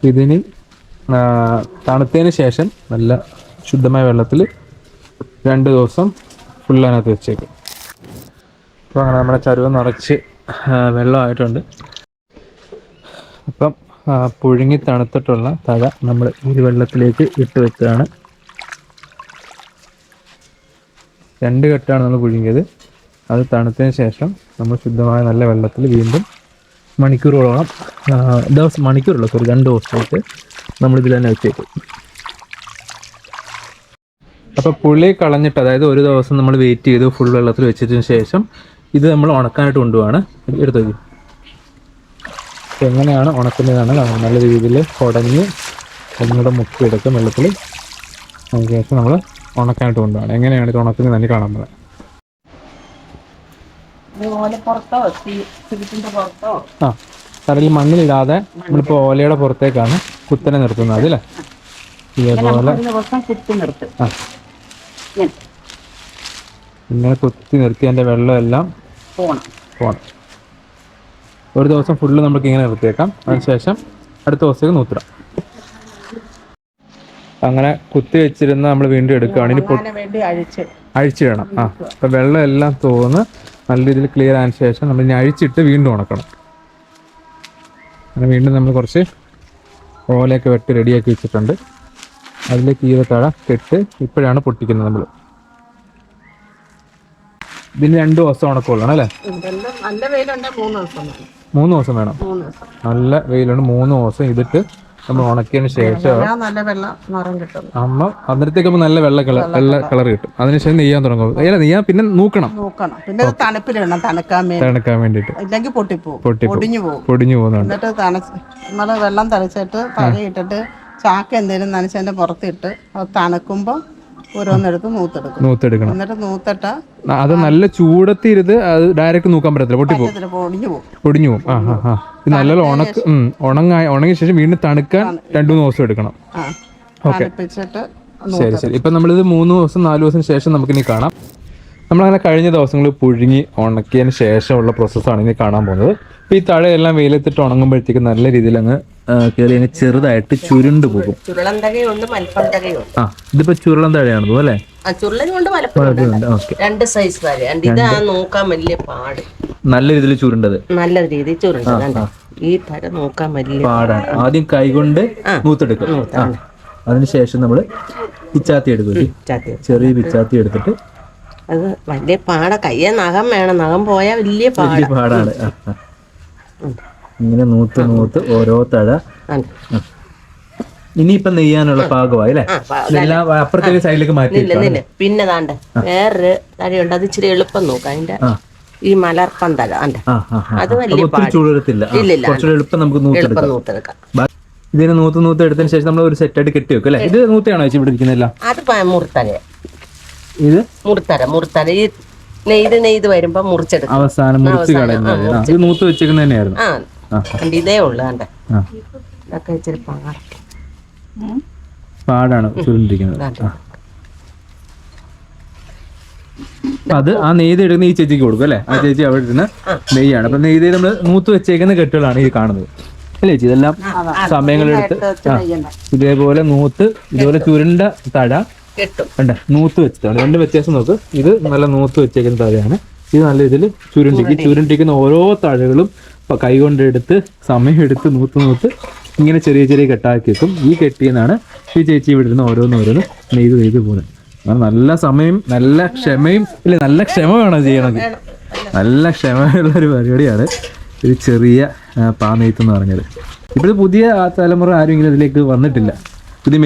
ഇതിന് തണുത്തതിന് ശേഷം നല്ല ശുദ്ധമായ വെള്ളത്തിൽ 2 ദിവസം ഫുൾ അതിനകത്ത് വെച്ചേക്കും. അപ്പോൾ അങ്ങനെ നമ്മുടെ ചരുവം നിറച്ച് വെള്ളമായിട്ടുണ്ട്. അപ്പം പുഴുങ്ങി തണുത്തിട്ടുള്ള തഴ നമ്മൾ ഈ വെള്ളത്തിലേക്ക് ഇട്ട് വെക്കുകയാണ്. 2 കെട്ടാണ് നമ്മൾ പുഴുങ്ങിയത്. അത് തണുത്തതിന് ശേഷം നമ്മൾ ശുദ്ധമായ നല്ല വെള്ളത്തിൽ വീണ്ടും മണിക്കൂറോളം 2 ദിവസമായിട്ട് നമ്മളിതിൽ തന്നെ വെച്ചേക്കും. അപ്പോൾ പുളി കളഞ്ഞിട്ട്, അതായത് ഒരു ദിവസം നമ്മൾ വെയിറ്റ് ചെയ്ത് ഫുൾ വെള്ളത്തിൽ വെച്ചതിന് ശേഷം ഇത് നമ്മൾ ഉണക്കാനായിട്ട് കൊണ്ടുപോവാണ്. എടുത്തു എങ്ങനെയാണ് ഉണക്കുന്നതാണ് നല്ല രീതിയിൽ കുടഞ്ഞ് ഒന്നുകൂടെ മുക്കിയെടുക്കും വെള്ളത്തിൽ. അതിന് ശേഷം നമ്മൾ ഉണക്കാനായിട്ട് കൊണ്ടുപോവാണ്. എങ്ങനെയാണ് ഇത് ഉണക്കുന്നത് തന്നെ കാണാൻ പോലെ. കടലിൽ മണ്ണിലിടാതെ നമ്മളിപ്പോൾ ഓലയുടെ പുറത്തേക്കാണ് കുത്തനെ നിർത്തുന്നത് അതില്ലേ? ഇതേപോലെ ഇങ്ങനെ കുത്തി നിർത്തി അതിൻ്റെ വെള്ളമെല്ലാം പോകണം. ഒരു ദിവസം ഫുള്ള് നമുക്ക് ഇങ്ങനെ നിർത്തിയേക്കാം. അതിനുശേഷം അടുത്ത ദിവസത്തേക്ക് നൂത്തിടാം. അങ്ങനെ കുത്തി വെച്ചിരുന്ന നമ്മൾ വീണ്ടും എടുക്കുകയാണ്. ഇനി അഴിച്ചിടണം. അപ്പം വെള്ളം എല്ലാം തോന്ന് നല്ല രീതിയിൽ ക്ലിയർ ആയതിനു ശേഷം നമ്മൾ ഇനി അഴിച്ചിട്ട് വീണ്ടും ഉണക്കണം. അങ്ങനെ വീണ്ടും നമ്മൾ കുറച്ച് ഓലയൊക്കെ വെട്ടി റെഡിയാക്കി വെച്ചിട്ടുണ്ട്. അതിലേക്ക് ഈ തഴ കെട്ട് ഇപ്പോഴാണ് പൊട്ടിക്കുന്നത് നമ്മൾ. ഇതിന് 2 ദിവസം ഉണക്കമുള്ളതാണ് അല്ലേ? 3 ദിവസം വേണം. നല്ല വെയിലുണ്ട്. 3 ദിവസം ഇതിട്ട് നമ്മൾ ഉണക്കിയതിന് ശേഷം അമ്മ അന്നേരത്തേക്ക് നല്ല വെള്ള കളർ കിട്ടും. അതിനുശേഷം നെയ്യാൻ തുടങ്ങും. നെയ്യാൻ പിന്നെ നോക്കണം, പിന്നെ തണുക്കാൻ വേണ്ടിട്ട് പൊടിഞ്ഞു പോകുന്നുണ്ട്. നമ്മള് വെള്ളം തളിച്ചിട്ട് തലയിട്ടിട്ട് ചാക്ക എന്തെങ്കിലും നനച്ചതിന്റെ പുറത്തിട്ട് അത് തണുക്കുമ്പോ ഓരോന്നെടുത്ത് നൂത്തെടുക്കണം. എന്നിട്ട് നൂത്തിട്ട അത് നല്ല ചൂടത്തിരുത്. അത് ഡയറക്റ്റ് നൂക്കാൻ പറ്റത്തില്ല, പൊടിഞ്ഞു പോകും. നല്ലോണം ഉണങ്ങിയ ശേഷം വീണ്ടും തണുക്കാൻ 2-3 ദിവസം എടുക്കണം. ഓക്കെ, ശരി. ഇപ്പൊ നമ്മളിത് 3 ദിവസം 4 ദിവസം ശേഷം നമുക്കിനി കാണാം. നമ്മളങ്ങനെ കഴിഞ്ഞ ദിവസങ്ങളിൽ പുഴുങ്ങി ഉണക്കിയതിന് ശേഷമുള്ള പ്രോസസ്സാണ് ഇനി കാണാൻ പോകുന്നത്. ഇപ്പം ഈ തഴയെല്ലാം വെയിലത്തിട്ട് ഉണങ്ങുമ്പോഴത്തേക്ക് നല്ല രീതിയിൽ അങ്ങ് കയറി അങ്ങ് ചെറുതായിട്ട് ചുരുണ്ട് പോകും. ഇതിപ്പോ ചുരുളൻ തഴയാണ് അല്ലേ? നല്ല രീതിയിൽ ചുരുണ്ടത് പാടാണ്. ആദ്യം കൈകൊണ്ട് നൂത്തെടുക്കും. അതിനുശേഷം നമ്മള് പിച്ചാത്തി എടുക്കും. ചെറിയ പിച്ചാത്തി എടുത്തിട്ട് അത് വലിയ പാട. കയ്യെ നഖം വേണം, നഖം പോയാൽ വലിയ പാടാണ്. ഇങ്ങനെ നൂത്ത് ഓരോ തഴ. ഇനിയിപ്പം നെയ്യാനുള്ള പാകമായി അല്ലേ? അപ്പുറത്തേക്ക് സൈഡിലേക്ക് മാറ്റി. പിന്നെ താണ്ട വേറൊരു തഴയുണ്ട്, അത് ഇച്ചിരി എളുപ്പം നോക്കാം. അതിന്റെ ഈ മലർപ്പം തഴ അത് വലിയ ചൂടത്തില്ല, എളുപ്പം നമുക്ക് നൂത്തെടുക്കാം. ഇതിനെ നൂത്ത് എടുത്തതിന് ശേഷം നമ്മൾ ഒരു സെറ്റായിട്ട് കെട്ടി വെക്കും അല്ലേ? ഇത് നൂത്തയാണോ വെച്ച് ഇവിടെ ഇരിക്കുന്നില്ല? അത് മുറുത്തര. ഇത് മുറുത്തര ഈ നെയ്ത് വരുമ്പോ മുറിച്ചെടുക്കും. അവസാനം മുറിച്ച് കളയുന്നത്. ഇത് നൂത്ത് വെച്ചേക്കുന്ന തന്നെയായിരുന്നു. ഇതേ ഉള്ളു. ഇതൊക്കെ ഇച്ചിരി പാടാണ് ചുരുണ്ടിരിക്കുന്നത്. അത് ആ നെയ്ത് എടുക്കുന്ന ഈ ചേച്ചിക്ക് കൊടുക്കും അല്ലേ? ആ ചേച്ചി അവിടെ ഇരുന്ന് നെയ്യാണ്. അപ്പൊ നെയ്ത് നമ്മള് നൂത്ത് വെച്ചേക്കുന്ന കെട്ടുകളാണ് ഈ കാണുന്നത് അല്ലേ ചേച്ചി? ഇതെല്ലാം സമയങ്ങളെടുത്ത് ഇതേപോലെ ഇതുപോലെ ചുരുണ്ട തഴ നൂത്ത് വെച്ചിട്ടാണ്. 2 വ്യത്യാസം നോക്ക്. ഇത് നല്ല നൂത്ത് വെച്ചേക്കുന്ന തഴയാണ്. ഇത് നല്ല ഇതിൽ ചുരുണ്ടിരിക്കുന്ന ഓരോ തഴകളും കൈ കൊണ്ടെടുത്ത് സമയമെടുത്ത് നൂത്ത് ഇങ്ങനെ ചെറിയ കെട്ടാക്കി വെക്കും. ഈ കെട്ടിയെന്നാണ് ഈ ചേച്ചി ഇവിടെ ഇരുന്ന് ഓരോന്ന് നെയ്ത് പോകുന്നത്. നല്ല സമയം, നല്ല ക്ഷമയും ഇല്ല, നല്ല ക്ഷമ വേണം ചെയ്യണമെങ്കിൽ. നല്ല ക്ഷമയുള്ള ഒരു പരിപാടിയാണ് ഒരു ചെറിയ പാനെയ്ത്ത് എന്ന് പറഞ്ഞത്. ഇപ്പോൾ പുതിയ തലമുറ ആരും ഇതിലേക്ക് വന്നിട്ടില്ല. പുതിയ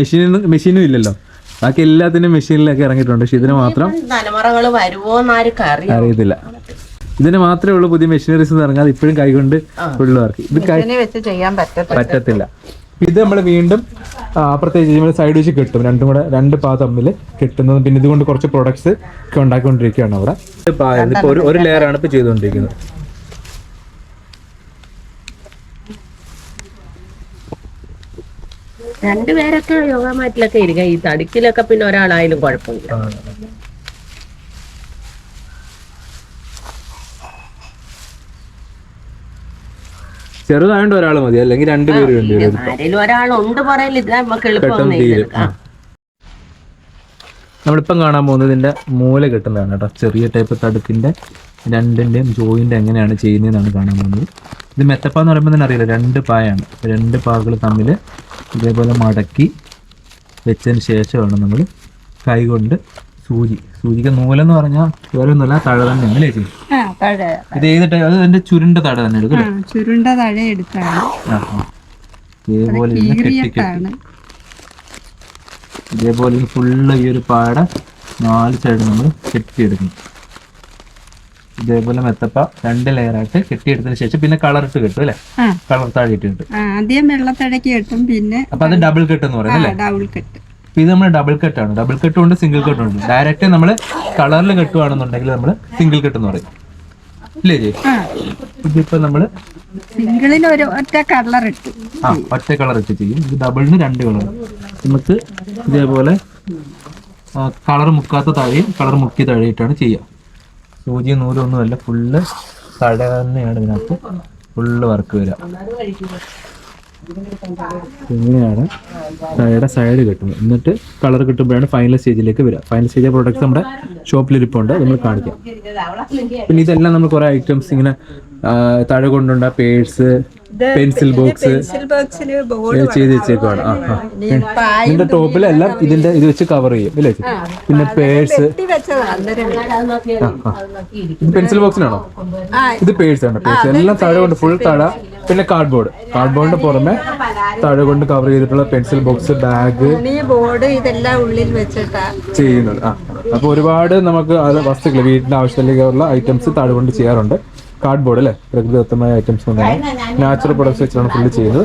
മെഷീനും ഇല്ലല്ലോ. ബാക്കി എല്ലാത്തിനും മെഷീനിലൊക്കെ ഇറങ്ങിയിട്ടുണ്ട്. പക്ഷെ ഇതിന് മാത്രം അറിയത്തില്ല. ഇതിന് മാത്രമേ ഉള്ളൂ പുതിയ മെഷീനറീസ് ഇറങ്ങാതെ ഇപ്പോഴും കൈകൊണ്ട് ഫുള്ള് വർക്ക്. ഇത് പറ്റത്തില്ല. ഇത് നമ്മൾ വീണ്ടും പ്രത്യേകിച്ച് സൈഡ് വെച്ച് കെട്ടും. 2 പാ തമ്മിൽ കെട്ടുന്നത്. പിന്നെ ഇതുകൊണ്ട് കുറച്ച് പ്രൊഡക്ട്സ് ഒക്കെ ഉണ്ടാക്കിക്കൊണ്ടിരിക്കുകയാണ് അവിടെ. ഇപ്പൊ ഒരു ലെയറാണ് ഇപ്പൊ ചെയ്തുകൊണ്ടിരിക്കുന്നത്. രണ്ടുപേരൊക്കെ യോഗ മാറ്റിലൊക്കെ ഇരിക്കാം. ഈ തടുക്കിലൊക്കെ പിന്നെ ഒരാളായാലും കുഴപ്പമില്ല. ചെറുതായോണ്ട് ഒരാൾ മതി, അല്ലെങ്കിൽ 2 പേര് വേണ്ടി വരും. ആരെങ്കിലും ഒരാളുണ്ട് പറയല് നമുക്ക് എളുപ്പം. നമ്മളിപ്പം കാണാൻ പോകുന്നത് ഇതിന്റെ മൂല കെട്ടുന്നതാണ് കേട്ടോ. ചെറിയ ടൈപ്പ് തടുക്കിന്റെ 2ന്റെയും ജോയിന്റ് എങ്ങനെയാണ് ചെയ്യുന്നതെന്നാണ് കാണാൻ പോകുന്നത്. ഇത് മെത്തപ്പ എന്ന് പറയുമ്പോൾ തന്നെ അറിയില്ല, 2 പായാണ്. 2 പാകൾ തമ്മിൽ ഇതേപോലെ മടക്കി വെച്ചതിന് ശേഷമാണ് നമ്മൾ കൈകൊണ്ട് സൂചിക്ക് നൂലെന്ന് പറഞ്ഞാൽ വേറെ ഒന്നുമല്ല, തഴ തന്നെയാണ് അല്ലേ ചേച്ചി? ഇത് ഏതിട്ട് അത് അതിന്റെ ചുരുണ്ട തഴ തന്നെ എടുക്കും. ചുരുണ്ട തഴ എടുത്താണ് ഇതേപോലെ ഇതേപോലെ ഫുള്ള് ഈ ഒരു പാട 4 സൈഡ് നമ്മൾ കെട്ടിയെടുക്കണം. ഇതേപോലെ മെത്തപ്പ 2 ലെയറായിട്ട് കെട്ടിയെടുത്തതിന് ശേഷം പിന്നെ കളർ ഇട്ട് കെട്ടും അല്ലെ? കളർ താഴെ ഇട്ടിട്ട് ആദ്യം വെള്ളത്തടക്ക് കെട്ടും. പിന്നെ അപ്പൊ അത് ഡബിൾ കെട്ട് എന്ന് പറയുന്നത് അല്ലേ? ഡബിൾ കെട്ട്. ഇത് നമ്മൾ ഡബിൾ കെട്ടാണ്. ഡബിൾ കെട്ടും ഉണ്ട്, സിംഗിൾ കെട്ടും ഉണ്ട്. ഡയറക്റ്റ് നമ്മൾ കളറിൽ കെട്ടുവാണെന്നുണ്ടെങ്കിൽ നമ്മൾ സിംഗിൾ കെട്ട് എന്ന് പറയും ഇല്ലേ ചേച്ചി? ഇതിപ്പോ നമ്മള് സിംഗിളിന് ഒറ്റ കളർ ഇട്ട് ഒറ്റ കളർ ഇട്ട് ചെയ്യും. ഇത് ഡബിളിന് 2 കളർ. നമുക്ക് ഇതേപോലെ കളർ മുക്കാത്ത താഴെയും കളർ മുക്കിയ താഴെയിട്ടാണ് ചെയ്യുക. സൂചി നൂലൊന്നുമല്ല, ഫുള്ള് തഴ തന്നെയാണ് ഇതിനകത്ത് ഫുള്ള് വർക്ക് വരിക. ഇങ്ങനെയാണ് തഴയുടെ സൈഡ് കിട്ടുന്നത്. എന്നിട്ട് കളർ കിട്ടുമ്പോഴാണ് ഫൈനൽ സ്റ്റേജിലേക്ക് വരിക. ഫൈനൽ സ്റ്റേജ് പ്രോഡക്ട്സ് നമ്മുടെ ഷോപ്പിലിരിപ്പുണ്ട്, നമ്മൾ കാണിക്കാം. പിന്നെ ഇതെല്ലാം നമ്മൾ കുറെ ഐറ്റംസ് ഇങ്ങനെ തഴ കൊണ്ടുണ്ട പേഴ്സ്, പെൻസിൽ ബോക്സ് ചെയ്ത് വെച്ചേക്കുവാണ്. ഇതിന്റെ ടോപ്പിലെല്ലാം ഇതിന്റെ ഇത് വെച്ച് കവർ ചെയ്യും അല്ലേ? പിന്നെ പേഴ്സ്, പെൻസിൽ ബോക്സിനാണോ ഇത്? പേഴ്സ് ആണ്. പേഴ്സ് എല്ലാം തഴ കൊണ്ട്, ഫുൾ തഴ. പിന്നെ കാർഡ്ബോർഡിന്റെ പുറമെ തഴ കൊണ്ട് കവർ ചെയ്തിട്ടുള്ള പെൻസിൽ ബോക്സ്, ബാഗ്, ബോർഡ് ഇതെല്ലാം ഉള്ളിൽ വെച്ചിട്ടാ ചെയ്യുന്നത്. അപ്പൊ ഒരുപാട് നമുക്ക് വസ്തുക്കൾ, വീടിന്റെ ആവശ്യത്തിലേക്കുള്ള ഐറ്റംസ് തഴ കൊണ്ട് ചെയ്യാറുണ്ട്. കാർഡ്ബോർഡ് അല്ലേ, പ്രകൃതിദത്തമായ ഐറ്റംസ് കൊണ്ടാണ്, നാച്ചുറൽ പ്രൊഡക്ട്സ് വെച്ചാണ് ഫുള്ള് ചെയ്യുന്നത്.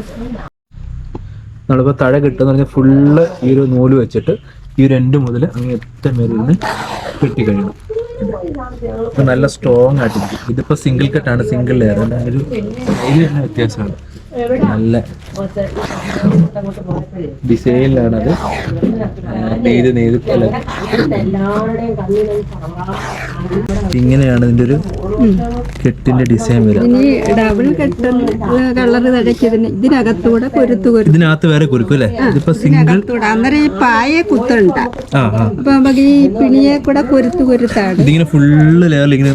നമ്മളിപ്പോൾ തഴ കിട്ടുന്ന പറഞ്ഞാൽ ഫുള്ള് ഈ ഒരു നൂല് വെച്ചിട്ട് ഈ ഒരു എൻഡ് മുതൽ അങ്ങ് ഏറ്റവും മേലെ നിന്ന് കെട്ടി കഴിയണം. നല്ല സ്ട്രോങ് ആയിട്ടിരിക്കും. ഇതിപ്പോ സിംഗിൾ കട്ടാണ്, സിംഗിൾ ലെയർ. ഒരു വ്യത്യാസമാണ്. നല്ല ഡിസൈനിലാണത് നെയ്ത് ഇങ്ങനെയാണ് ഇതിന്റെ ഒരു കെട്ടിന്റെ ഡിസൈൻ വരിക. ഡബിൾ കെട്ട് കളർ തടയ്ക്കതിന് ഇതിനകത്തൂടെ ഇതിനകത്ത് വേറെ കുരുക്കും അല്ലേ? ഇതിപ്പോ സിംഗിൾ അന്നേരം ഈ പായ കുത്തുണ്ട. അപ്പൊ നമുക്ക് ഈ പിണിയെ കൂടെ കൊരുത്താണ് ഇതിങ്ങനെ ഫുള്ള് ലെയറിൽ ഇങ്ങനെ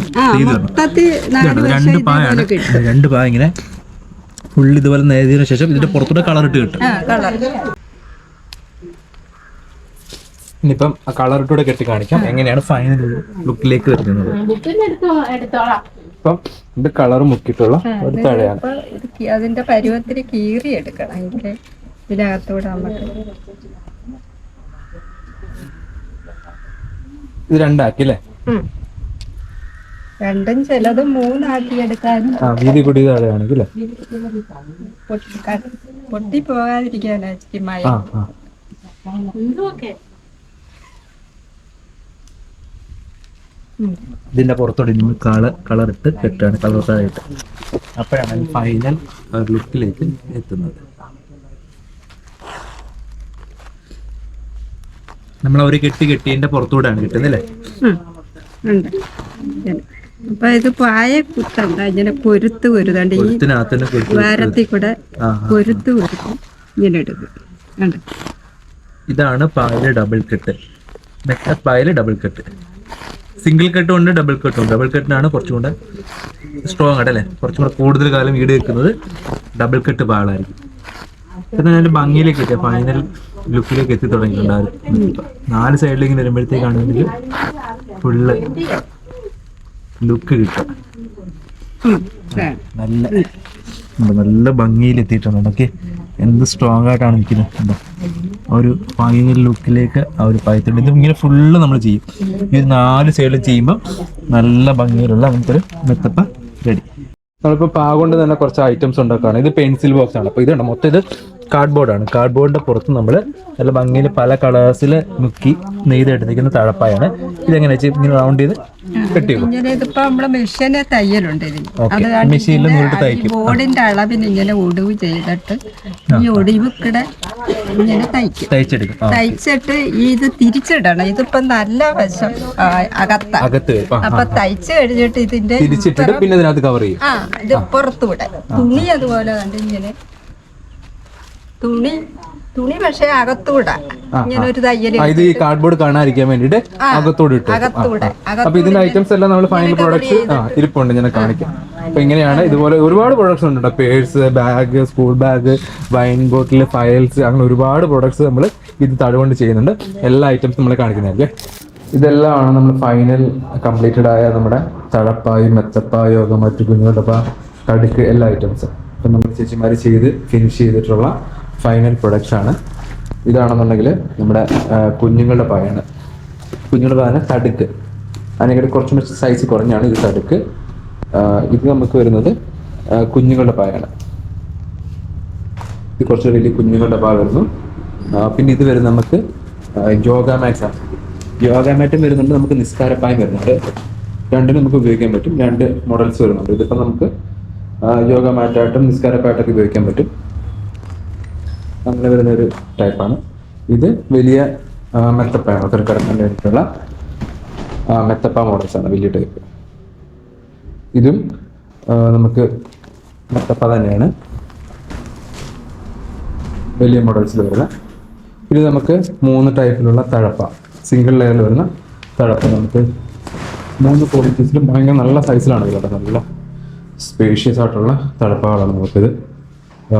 രണ്ട് പായ ഇങ്ങനെ ഫുള്ള് ഇതുപോലെ നേടിയതിനു ശേഷം ഇതിന്റെ പുറത്തൂടെ കളർ ഇട്ട് കിട്ടും. ഇനിയിപ്പം ആ കളർ ഇട്ടൂടെ കെട്ടി കാണിക്കാം എങ്ങനെയാണ് ഫൈനൽ ലുക്കിലേക്ക് വരുന്നത്. ഇപ്പം ഇത് കളർ മുക്കിയിട്ടുള്ള ഒരു തഴയാണ്. അതിന്റെ പരുവത്തിന് കീറി എടുക്കണം. ഇതിനകത്തൂടെ നമുക്ക് ഇത് രണ്ടാക്കി അല്ലേ? രണ്ടും ചിലത് മൂന്നാക്കി എടുക്കാനും വീതി കൂടി തഴയാണെങ്കിൽ പൊട്ടി പോകാതിരിക്കാനാ മഴ. ഇതിന്റെ പുറത്തോടെ കളർ ഇട്ട് കെട്ടാണ്, കളർ താഴെയിട്ട്. അപ്പോഴാണ് ഫൈനൽ ലുക്കിലേക്ക് എത്തുന്നത്. നമ്മൾ ഒരു കെട്ടിയതിന്റെ പുറത്തൂടെയാണ് കിട്ടുന്നല്ലേ? അപ്പൊ ഇത് പായ കുത്തണ്ട, ഇങ്ങനെ കൊരുത്ത് കൊരുതാണ്ട് ഈ വാരത്തിൽ കൂടെ കൊരുത്ത് ഇങ്ങനെ എടുക്കും. ഇതാണ് പായല് ഡബിൾ കെട്ട്. പായല് ഡബിൾ കെട്ട്. സിംഗിൾ കെട്ടും ഉണ്ട്, ഡബിൾ കെട്ടും ഉണ്ട്. ഡബിൾ കെട്ടിനാണ് കുറച്ചും കൂടെ സ്ട്രോങ് ആയിട്ടല്ലേ, കുറച്ചും കൂടെ കൂടുതൽ കാലം ഈട് വെക്കുന്നത് ഡബിൾ കെട്ട് പാളായിരിക്കും. പിന്നെ അതിന്റെ ഭംഗിയിലേക്ക് എത്തിയ ഫൈനൽ ലുക്കിലേക്ക് എത്തി തുടങ്ങിയിട്ടുണ്ടായിരുന്നു. 4 സൈഡിലേക്ക് വരുമ്പോഴത്തേക്കാണെങ്കിൽ ഫുള്ള് ലുക്ക് കിട്ടും. നല്ല ഭംഗിയിൽ എത്തിയിട്ടുണ്ട്. ഓക്കെ, എന്ത് സ്ട്രോങ് ആയിട്ടാണ് നിൽക്കുന്നത്. ഒരു ഫൈനൽ ലുക്കിലേക്ക് ആ ഒരു പായത്തുണ്ട്. ഇത് ഇങ്ങനെ ഫുള്ള് നമ്മൾ ചെയ്യും. ഇത് 4 സൈഡിൽ ചെയ്യുമ്പോൾ നല്ല ഭംഗിയിലുള്ള അങ്ങനത്തെ ഒരു മെത്തപ്പ റെഡി. നമ്മളിപ്പോൾ പാ കൊണ്ട് തന്നെ കുറച്ച് ഐറ്റംസ് ഉണ്ടാക്കുകയാണ്. ഇത് പെൻസിൽ ബോക്സ് ആണ്. അപ്പോൾ ഇതുണ്ട്, മൊത്തം ഇത് കാർഡ്ബോർഡാണ്. കാർഡ്ബോർഡിന്റെ പുറത്ത് നമ്മൾ നല്ല ഭംഗിയിൽ പല കളേഴ്സിൽ മുക്കി നെയ്തെടുത്തിരിക്കുന്ന തഴപ്പായാണ്. ഇതെങ്ങനെ ഇങ്ങനെ റൗണ്ട് ചെയ്ത് കെട്ടി മെഷീനിൽ നൂലിട്ട് തയ്ക്കും. ബോർഡിന്റെ അളവിന് ഇങ്ങനെ ഒടിവ് ചെയ്തിട്ട് ഈ ഒടിവുക്കിടെ ഇങ്ങനെ തയ്ച്ചെടുക്കും. തയ്ച്ചിട്ട് ഇത് തിരിച്ചിടണം. ഇതിപ്പോ നല്ല വശം അകത്ത് അപ്പൊ തയ്ച്ചു കഴിഞ്ഞിട്ട് ഇതിന്റെ തിരിച്ചിട്ടിട്ട് പിന്നെ ഇതിനകത്ത് കവർ ചെയ്യും. ഇത് പുറത്തൂടെ തുണി അതുപോലെ കണ്ട് ഇങ്ങനെ തുണി പക്ഷെ അകത്തൂടെ ഇങ്ങനെ ഒരു തയ്യൽ. ഇത് ഈ കാർഡ്ബോർഡ് കാണാതിരിക്കാൻ വേണ്ടിട്ട് അകത്തോട് ഇട്ടു. അപ്പൊ ഇതിന്റെ ഐറ്റംസ് എല്ലാം നമ്മൾ ഫൈനൽ പ്രോഡക്ട്സ് ഇരിപ്പുണ്ട്, ഞാൻ കാണിക്കാം. അപ്പൊ ഇങ്ങനെയാണ്. ഇതുപോലെ ഒരുപാട് പ്രോഡക്ട്സ് ഉണ്ട്. Purse, bag, school bag, wine bottle, files, അങ്ങനെ ഒരുപാട് പ്രോഡക്ട്സ് നമ്മൾ ഇത് തഴകൊണ്ട് ചെയ്യുന്നുണ്ട്. എല്ലാ ഐറ്റംസും നമ്മൾ കാണിക്കുന്നതായിരിക്കും. ഇതെല്ലാമാണ് നമ്മൾ ഫൈനൽ കംപ്ലീറ്റഡ് ആയ നമ്മുടെ തഴപ്പായും മെത്തപ്പായും മറ്റു കുഞ്ഞുങ്ങളുടെ കടുക്ക് എല്ലാ ഐറ്റംസും ഇപ്പം നമ്മൾ ചേച്ചിമാർ ചെയ്ത് ഫിനിഷ് ചെയ്തിട്ടുള്ള ഫൈനൽ പ്രൊഡക്ട്സ് ആണ്. ഇതാണെന്നുണ്ടെങ്കിൽ നമ്മുടെ കുഞ്ഞുങ്ങളുടെ പായാണ്. കുഞ്ഞുങ്ങളുടെ പാന തടുക്ക്, അതിനെക്കാട്ടി കുറച്ചും കൂടി സൈസ് കുറഞ്ഞാണ് ഇത് തടുക്ക്. ഇത് നമുക്ക് വരുന്നത് കുഞ്ഞുങ്ങളുടെ പായാണ്. ഇത് കുറച്ച് വലിയ കുഞ്ഞുങ്ങളുടെ പാ വരുന്നു. പിന്നെ ഇത് വരുന്നത് നമുക്ക് യോഗ മാറ്റ്സ് ആണ്. യോഗ മാറ്റും വരുന്നുണ്ട്, നമുക്ക് നിസ്കാരപ്പായം വരുന്നുണ്ട്. രണ്ടിനും നമുക്ക് ഉപയോഗിക്കാൻ പറ്റും. 2 മോഡൽസ് വരുന്നുണ്ട്. ഇതിപ്പോൾ നമുക്ക് യോഗ മാറ്റായിട്ടും നിസ്കാരപ്പായിട്ടൊക്കെ ഉപയോഗിക്കാൻ പറ്റും. അങ്ങനെ വരുന്നൊരു ടൈപ്പാണ്. ഇത് വലിയ മെത്തപ്പായാണ്, ഒത്തിരി കിടക്കാൻ വേണ്ടിയിട്ടുള്ള മെത്തപ്പ മോഡൽസാണ്, വലിയ ടൈപ്പ്. ഇതും നമുക്ക് മെത്തപ്പ തന്നെയാണ് വലിയ മോഡൽസിൽ വരുന്നത്. ഇത് നമുക്ക് 3 ടൈപ്പിലുള്ള തഴപ്പ, സിംഗിൾ ലെയറിൽ വരുന്ന തഴപ്പ. നമുക്ക് 3 ക്വാളിറ്റീസിലും ഭയങ്കര നല്ല സൈസിലാണ് കേട്ടോ. നല്ല സ്പേഷ്യസ് ആയിട്ടുള്ള തഴപ്പകളാണ് നമുക്കിത്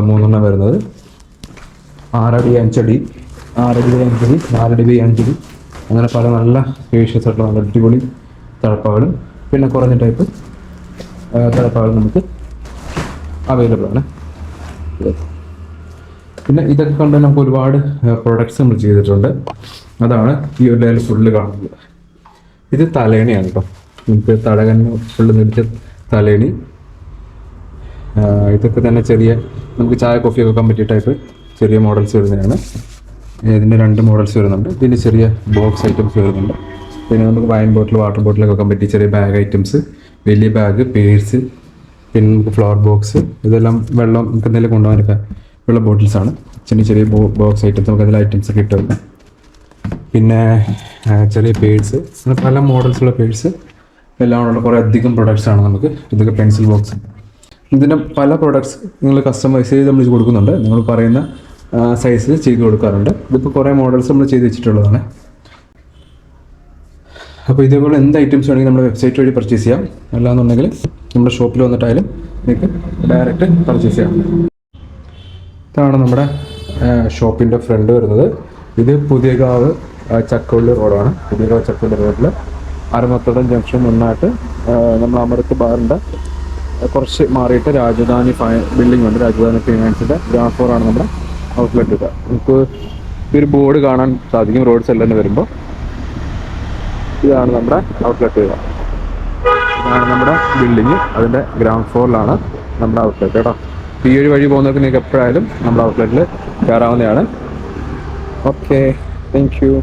3 വരുന്നത്. 6 അടി 5 അടി, 6 അടി 5 അടി, 4 അടി 5 അടി, അങ്ങനെ പല നല്ല സ്പേഷ്യസ് ആയിട്ടുള്ള നല്ല അടിപൊളി തഴപ്പകളും പിന്നെ കുറഞ്ഞ ടൈപ്പ് തഴപ്പകളും നമുക്ക് അവൈലബിൾ ആണ്. പിന്നെ ഇതൊക്കെ കൊണ്ട് നമുക്ക് ഒരുപാട് പ്രൊഡക്ട്സ് നമ്മൾ ചെയ്തിട്ടുണ്ട്. അതാണ് ഈ ഒരു ലെയർ ഫുള്ള് കാണുന്നത്. ഇത് തലേണിയാണ് കേട്ടോ. നമുക്ക് തടകൻ ഫുള്ള് നിർത്തിയ തലേണി. ഇതൊക്കെ തന്നെ ചെറിയ നമുക്ക് ചായ കോഫിയൊക്കെ വെക്കാൻ പറ്റിയ ടൈപ്പ് ചെറിയ മോഡൽസ് വരുന്നതാണ്. ഇതിൻ്റെ 2 മോഡൽസ് വരുന്നുണ്ട്. പിന്നെ ചെറിയ ബോക്സ് ഐറ്റംസ് വരുന്നുണ്ട്. പിന്നെ നമുക്ക് വൈൻ ബോട്ടിൽ, വാട്ടർ ബോട്ടിലൊക്കെ വെക്കാൻ പറ്റിയ ചെറിയ ബാഗ് ഐറ്റംസ്, വലിയ ബാഗ്, പേഴ്സ്, പിന്നെ നമുക്ക് ഫ്ലവർ ബോക്സ്, ഇതെല്ലാം വെള്ളം നമുക്ക് എന്തെങ്കിലും കൊണ്ടുപോകാനൊക്കെ ഉള്ള ബോട്ടിൽസാണ്. ചെറിയ ചെറിയ ബോക്സ് ഐറ്റംസ് നമുക്ക് അതിൽ ഐറ്റംസ് ഒക്കെ ഇട്ടുണ്ട്. പിന്നെ ചെറിയ പേഴ്സ്, അങ്ങനെ പല മോഡൽസുള്ള പേഴ്സ് എല്ലാം ഉള്ള കുറേ അധികം പ്രൊഡക്ട്സാണ് നമുക്ക്. ഇതൊക്കെ പെൻസിൽ ബോക്സ്. ഇതിൻ്റെ പല പ്രൊഡക്ട്സ് നിങ്ങൾ കസ്റ്റമൈസ് ചെയ്ത് നമ്മൾ കൊടുക്കുന്നുണ്ട്. നിങ്ങൾ പറയുന്ന സൈസിൽ ചെയ്ത് കൊടുക്കാറുണ്ട്. ഇതിപ്പോൾ കുറേ മോഡൽസ് നമ്മൾ ചെയ്ത് വെച്ചിട്ടുള്ളതാണ്. അപ്പോൾ ഇതേപോലെ എന്ത് ഐറ്റംസ് വേണമെങ്കിൽ നമ്മുടെ വെബ്സൈറ്റ് വഴി പർച്ചേസ് ചെയ്യാം. അല്ലാന്നുണ്ടെങ്കിൽ നമ്മുടെ ഷോപ്പിൽ വന്നിട്ടായാലും നിങ്ങൾക്ക് ഡയറക്റ്റ് പർച്ചേസ് ചെയ്യാം. ഇതാണ് നമ്മുടെ ഷോപ്പിൻ്റെ ഫ്രണ്ട് വരുന്നത്. ഇത് പുതിയകാവ് ചക്കുവള്ളി റോഡാണ്. പുതിയകാവ് ചക്കുവള്ളി റോഡിൽ അരമത്തോടം ജംഗ്ഷൻ മുന്നായിട്ട് നമ്മൾ അമൃത് ബാറിൻ്റെ കുറച്ച് മാറിയിട്ട് രാജധാനി ബിൽഡിംഗ് ഉണ്ട്. രാജധാനി ഫൈനാൻസിൻ്റെ ഗ്രൗണ്ട് ഫ്ലോറാണ് നമ്മുടെ ഔട്ട്ലെറ്റ്. ഇത് നമുക്ക് ഈ ഒരു ബോർഡ് കാണാൻ സാധിക്കും. റോഡ് സൈഡിൽ തന്നെ വരുമ്പോൾ ഇതാണ് നമ്മുടെ ഔട്ട്ലെറ്റ്. ഇതാണ് നമ്മുടെ ബിൽഡിങ്. അതിൻ്റെ ഗ്രൗണ്ട് ഫ്ലോറിലാണ് നമ്മുടെ ഔട്ട്ലെറ്റ് കേട്ടോ. ഈ വഴി പോകുന്നവർക്ക് നിങ്ങൾക്ക് എപ്പോഴായാലും നമ്മുടെ ഔട്ട്ലെറ്റിൽ കയറാവുന്നതാണ്. Okay, thank U.